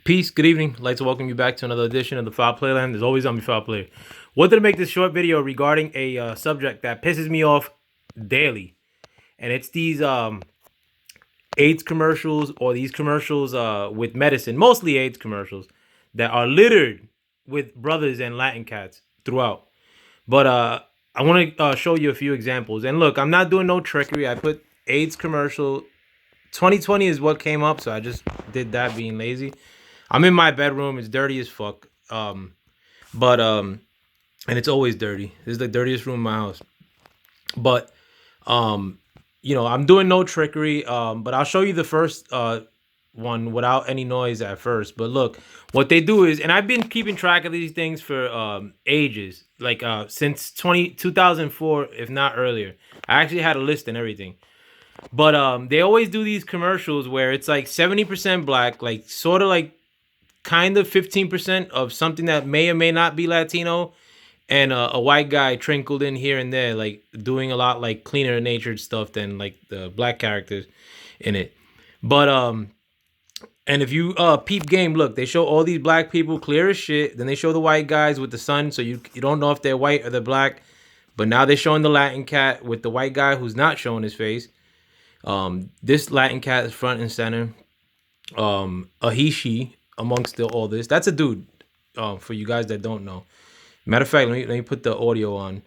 Peace, good evening. I'd like to welcome you back to another edition of the Foul Playland. There's always on Foul Player. Wanted to make this short video regarding a subject that pisses me off daily, and it's these AIDS commercials or these commercials with medicine, mostly AIDS commercials, that are littered with brothers and Latin cats throughout. But I want to show you a few examples. And look, I'm not doing no trickery. I put AIDS commercial. 2020 is what came up, so I just did that being lazy. I'm in my bedroom. It's dirty as fuck. But and it's always dirty. This is the dirtiest room in my house. But I'm doing no trickery. But I'll show you the first one without any noise at first. But look, what they do is, and I've been keeping track of these things for ages, like since 2004, if not earlier. I actually had a list and everything. But they always do these commercials where it's like 70% black, like sort of like kind of 15% of something that may or may not be Latino, and a white guy trickled in here and there, like doing a lot like cleaner natured stuff than like the black characters in it. But and if you peep game, look, they show all these black people clear as shit. Then they show the white guys with the sun, so you don't know if they're white or they're black. But now they're showing the Latin cat with the white guy who's not showing his face. This Latin cat is front and center. A he, she amongst all this. That's a dude. For you guys that don't know. Matter of fact, let me put the audio on.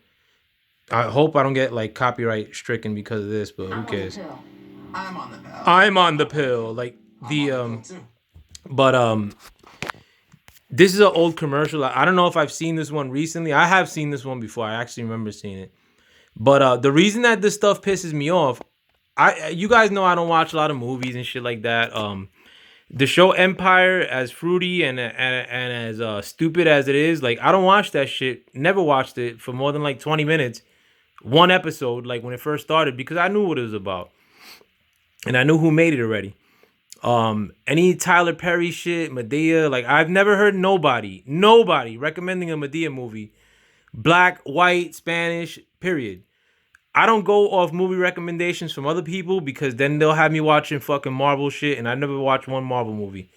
I hope I don't get like copyright stricken because of this, but who cares? I'm on the pill. I'm on the pill. Like but this is an old commercial. I don't know if I've seen this one recently. I have seen this one before. I actually remember seeing it. But the reason that this stuff pisses me off, you guys know I don't watch a lot of movies and shit like that. The show Empire, as fruity and as stupid as it is, like I don't watch that shit. Never watched it for more than like 20 minutes, one episode, like when it first started, because I knew what it was about, and I knew who made it already. Any Tyler Perry shit, Medea, like I've never heard nobody recommending a Medea movie, black, white, Spanish, period. I don't go off movie recommendations from other people because then they'll have me watching fucking Marvel shit, and I never watched one Marvel movie,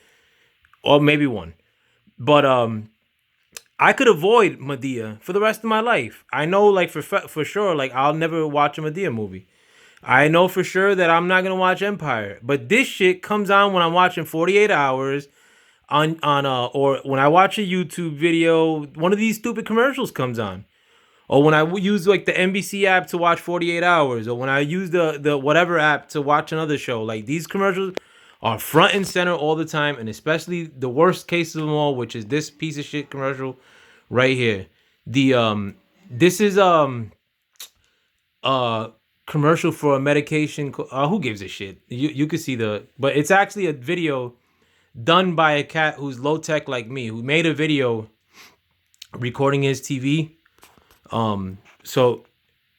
or maybe one. But I could avoid Medea for the rest of my life. I know, like for sure, like I'll never watch a Medea movie. I know for sure that I'm not gonna watch Empire. But this shit comes on when I'm watching 48 Hours on or when I watch a YouTube video. One of these stupid commercials comes on. Or when I use like the NBC app to watch 48 Hours, or when I use the whatever app to watch another show, like these commercials are front and center all the time, and especially the worst case of them all, which is this piece of shit commercial right here. This is commercial for a medication. Who gives a shit? You can see but it's actually a video done by a cat who's low tech like me, who made a video recording his TV. So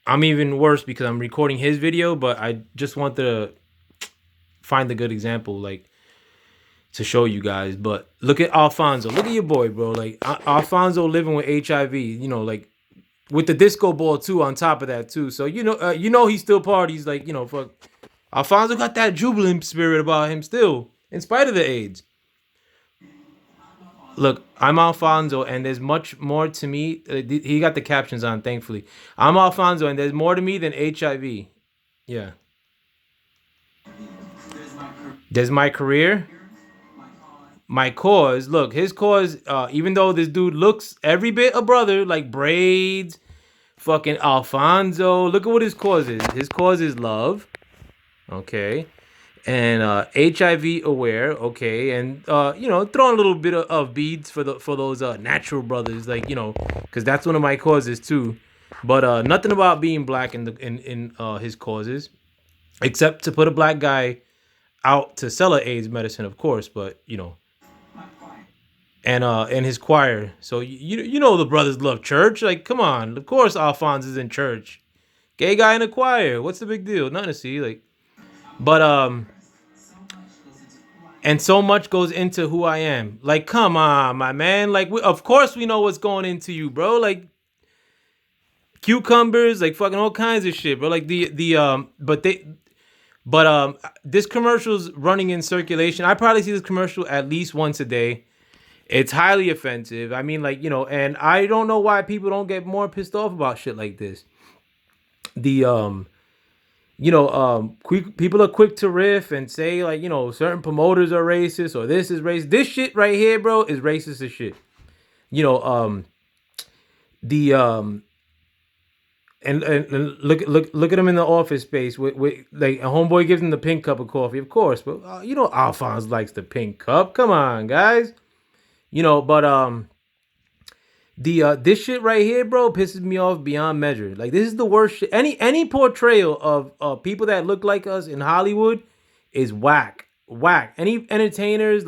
I'm even worse because I'm recording his video, but I just want to find a good example, like to show you guys. But look at Alfonso. Look at your boy, bro. Like Alfonso living with HIV, like with the disco ball too on top of that too. So he still parties, like, fuck. Alfonso got that jubilant spirit about him still, in spite of the AIDS. Look, I'm Alfonso, and there's much more to me. He got the captions on, thankfully. I'm Alfonso, and there's more to me than HIV. Yeah. There's my career, my cause. Look, his cause, even though this dude looks every bit a brother, like braids, fucking Alfonso. Look at what his cause is. His cause is love. Okay. And HIV aware, okay, and throwing a little bit of beads for those natural brothers, like, because that's one of my causes too. But nothing about being black in his causes, except to put a black guy out to sell AIDS medicine, of course. But and his choir. So the brothers love church. Like, come on, of course Alphonse is in church. Gay guy in a choir. What's the big deal? Nothing to see. Like, but and so much goes into who I am. Like, come on, my man. Like, of course we know what's going into you, bro. Like, cucumbers, like fucking all kinds of shit, bro. Like but But this commercial's running in circulation. I probably see this commercial at least once a day. It's highly offensive. I mean, like, and I don't know why people don't get more pissed off about shit like this. The people are quick to riff and say, like, certain promoters are racist or this is racist. This shit right here, bro, is racist as shit. You know, the and look at him in the office space with like a homeboy gives him the pink cup of coffee, of course, but Alphonse likes the pink cup. Come on, guys. But the this shit right here, bro, pisses me off beyond measure. Like, this is the worst shit. Any portrayal of people that look like us in Hollywood is whack. Whack. Any entertainers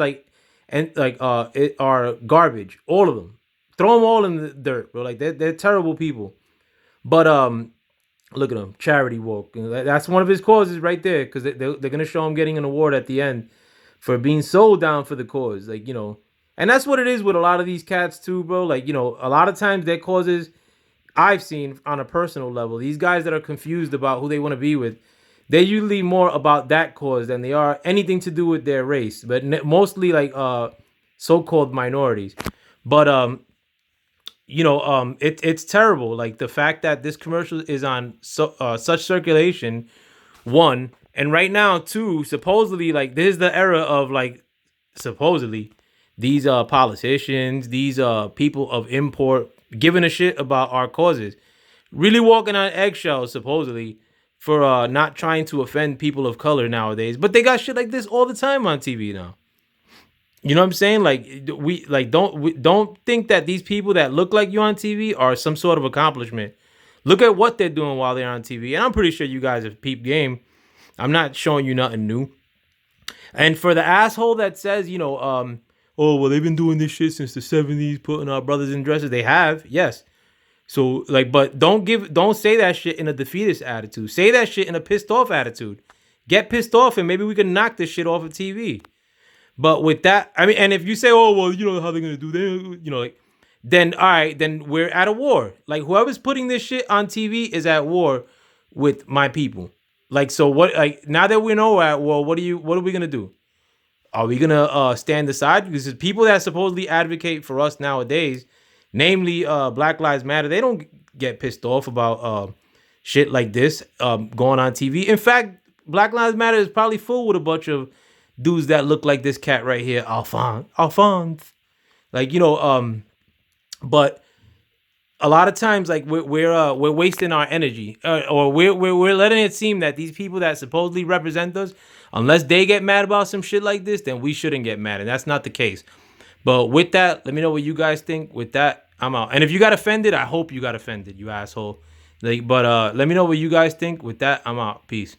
it are garbage. All of them. Throw them all in the dirt, bro. Like, they're terrible people. But look at him, charity walk. That's one of his causes right there, because they're gonna show him getting an award at the end for being so down for the cause. Like, and that's what it is with a lot of these cats too, bro. Like, a lot of times their causes I've seen on a personal level, these guys that are confused about who they want to be with, they're usually more about that cause than they are anything to do with their race, but mostly like so-called minorities. But it's terrible. Like, the fact that this commercial is on such circulation, one, and right now, two, supposedly, like, this is the era of, like, supposedly these politicians, these people of import giving a shit about our causes, really walking on eggshells, supposedly, for not trying to offend people of color nowadays. But they got shit like this all the time on TV now. You know what I'm saying? Like, don't think that these people that look like you on TV are some sort of accomplishment. Look at what they're doing while they're on TV, and I'm pretty sure you guys have peeped game. I'm not showing you nothing new. And for the asshole that says, oh well, they've been doing this shit since the '70s, putting our brothers in dresses. They have, yes. So, like, but don't say that shit in a defeatist attitude. Say that shit in a pissed off attitude. Get pissed off, and maybe we can knock this shit off of TV. But with that, I mean, and if you say, oh, well, how they're going to do that, then, all right, then we're at a war. Like, whoever's putting this shit on TV is at war with my people. Like, so what, like, now that we know we're at war, what are we going to do? Are we going to stand aside? Because people that supposedly advocate for us nowadays, namely Black Lives Matter, they don't get pissed off about shit like this going on TV. In fact, Black Lives Matter is probably full with a bunch of dudes that look like this cat right here, Alphonse. Like, but a lot of times, like, we're wasting our energy, or we're letting it seem that these people that supposedly represent us, unless they get mad about some shit like this, then we shouldn't get mad, and that's not the case. But with that, let me know what you guys think. With that, I'm out. And if you got offended, I hope you got offended, you asshole. Like, but let me know what you guys think. With that, I'm out. Peace.